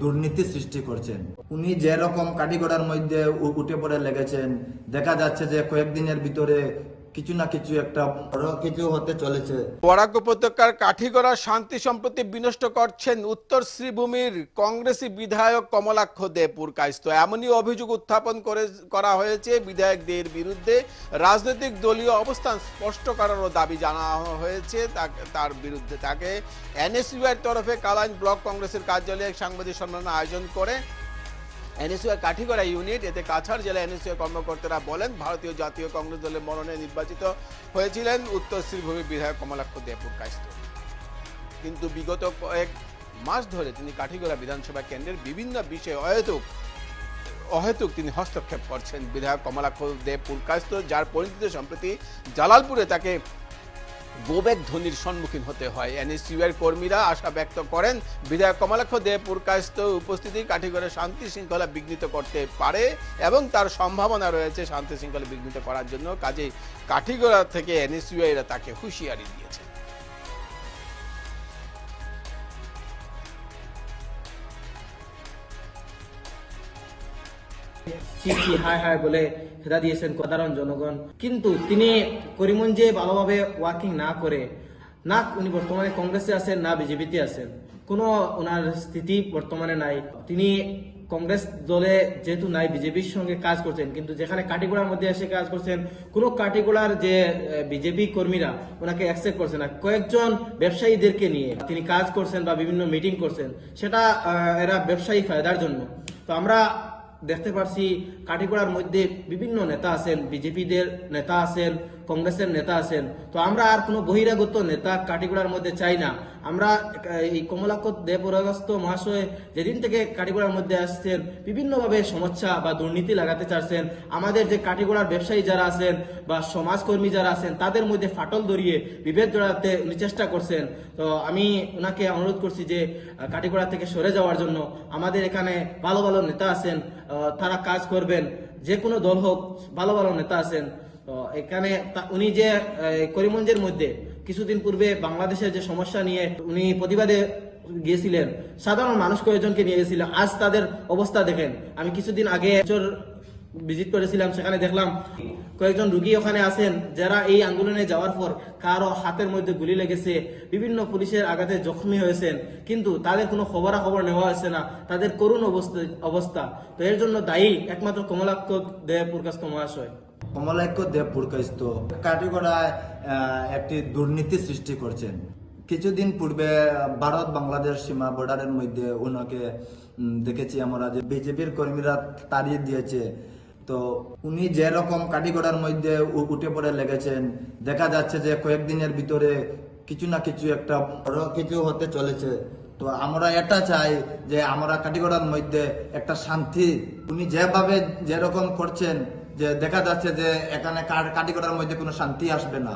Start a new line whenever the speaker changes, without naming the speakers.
দুর্নীতি সৃষ্টি করছেন। উনি যে রকম কাঠিগড়ার মধ্যে উঠে পড়ে লেগেছেন, দেখা যাচ্ছে যে কয়েকদিনের ভিতরে কিছু না কিছু একটা বড় কিছু হতে চলেছে।
বরাক উপত্যকার কাঠিগড়া শান্তি সম্প্রতি বিনষ্ট করছেন উত্তর শ্রীভূমির কংগ্রেসী বিধায়ক কমলাক্ষ দে পুরকায়স্থ। এমনই অভিযোগ উত্থাপন করা হয়েছে বিধায়কদের বিরুদ্ধে। রাজনৈতিক দলীয় অবস্থান স্পষ্ট করারও দাবি জানানো হয়েছে তার বিরুদ্ধে। তাকে এনএসইউর তরফে কালাইন ব্লক কংগ্রেসের কার্যালয়ে সাংবাদিক সম্মেলন আয়োজন করে এনএসইউ কাঠিগড়া ইউনিট। এতে কাছাড় জেলা এনএসইউ কর্মকর্তারা বলেন, ভারতীয় জাতীয় কংগ্রেস দলের মনোনয়নে নির্বাচিত হয়েছিলেন উত্তর শ্রীভূমি বিধায়ক কমলাক্ষ দে পুরকায়স্থ। কিন্তু বিগত কয়েক মাস ধরে তিনি কাঠিগড়া বিধানসভা কেন্দ্রের বিভিন্ন বিষয়ে অহেতুক তিনি হস্তক্ষেপ করছেন। বিধায়ক কমলাক্ষ দে পুরকায়স্থ, যার পরিণতিতে সম্প্রতি জালালপুরে তাকে গোবেক ধ্বনির সম্মুখীন হতে হয়। এনএসইউ এর কর্মীরা আশা ব্যক্ত করেন, বিধায়ক কমলাক্ষ দে পুরকায়স্থ উপস্থিতি কাঠিগড়ে শান্তি শৃঙ্খলা বিঘ্নিত করতে পারে এবং তার সম্ভাবনা রয়েছে শান্তি শৃঙ্খলা বিঘ্নিত করার জন্য। কাজেই কাঠিগড়া থেকে এনএসইউ এরা তাকে হুঁশিয়ারি দিয়েছে।
হায় হায় বলে হেদা দিয়েছেন সাধারণ জনগণ। কিন্তু তিনি করিমগঞ্জে ভালোভাবে ওয়ার্কিং না করে, না উনি বর্তমানে কংগ্রেসে আছেন না বিজেপিতে আছেন, কোনো ওনার স্থিতি বর্তমানে নাই। তিনি কংগ্রেস দলে যেহেতু নাই, বিজেপির সঙ্গে কাজ করছেন, কিন্তু যেখানে কাটিগোড়ার মধ্যে এসে কাজ করছেন, কোনো কাটিগোড়ার যে বিজেপি কর্মীরা ওনাকে অ্যাকসেপ্ট করছে না। কয়েকজন ব্যবসায়ীদেরকে নিয়ে তিনি কাজ করছেন বা বিভিন্ন মিটিং করছেন, সেটা এরা ব্যবসায়ী ফায়দার জন্য। তো আমরা দেখতে পাচ্ছি কাঠিগড়ার মধ্যে বিভিন্ন নেতা আছেন, বিজেপিদের নেতা আছেন, কংগ্রেসের নেতা আছেন। তো আমরা আর কোনো বহিরাগত নেতা কাঠিগড়ার মধ্যে চাই না। আমরা এই কমলাক্ষ দে পুরকায়স্থ মহাশয় যেদিন থেকে কাঠিগড়ার মধ্যে আসছেন, বিভিন্নভাবে সমস্যা বা দুর্নীতি লাগাতে চাচ্ছেন। আমাদের যে কাঠিগড়ার ব্যবসায়ী যারা আছেন বা সমাজকর্মী যারা আছেন, তাদের মধ্যে ফাটল ধরিয়ে বিভেদ জড়াতে উনি চেষ্টা করছেন। তো আমি ওনাকে অনুরোধ করছি যে কাঠিগড়া থেকে সরে যাওয়ার জন্য। আমাদের এখানে ভালো ভালো নেতা আছেন, তারা কাজ করবেন। যে কোনো দল হোক, ভালো ভালো নেতা আছেন। তো এখানে উনি যে করিমগঞ্জের মধ্যে কিছুদিন পূর্বে বাংলাদেশের যে সমস্যা নিয়ে উনি প্রতিবাদে গিয়েছিলেন, সাধারণ মানুষ কয়েকজনকে নিয়ে গেছিলেন। আজ তাদের অবস্থা দেখেন। আমি কিছুদিন আগে ভিজিট করেছিলাম, সেখানে দেখলাম কয়েকজন রুগী ওখানে আছেন যারা এই আন্দোলনে যাওয়ার পর কারো হাতের মধ্যে গুলি লেগেছে, বিভিন্ন পুলিশের আঘাতে জখমি হয়েছেন, কিন্তু তাদের কোনো খবরাখবর নেওয়া হয়েছে না। তাদের করুণ অবস্থা। তো এর জন্য দায়ী একমাত্র কমলাক্ষ দে পুরকায়স্থ মহাশয়।
কমলাক্ষ দে পুরকায়স্থ কাঠিগড়ায় একটি দুর্নীতি সৃষ্টি করছেন। কিছুদিন পূর্বে ভারত বাংলাদেশ সীমা বর্ডারের মধ্যে ওনাকে দেখেছি আমরা, যে বিজেপির কর্মীরা তাড়িয়ে দিয়েছে। তো উনি যে রকম কাঠিগড়ার মধ্যে উঠে পড়ে লেগেছেন, দেখা যাচ্ছে যে কয়েকদিনের ভিতরে কিছু না কিছু একটা বড় কিছু হতে চলেছে। তো আমরা এটা চাই যে আমরা কাঠিগড়ার মধ্যে একটা শান্তি, উনি যেভাবে যেরকম করছেন, যে দেখা যাচ্ছে যে এখানে কাঠিগড়ার মধ্যে কোনো শান্তি আসবে না।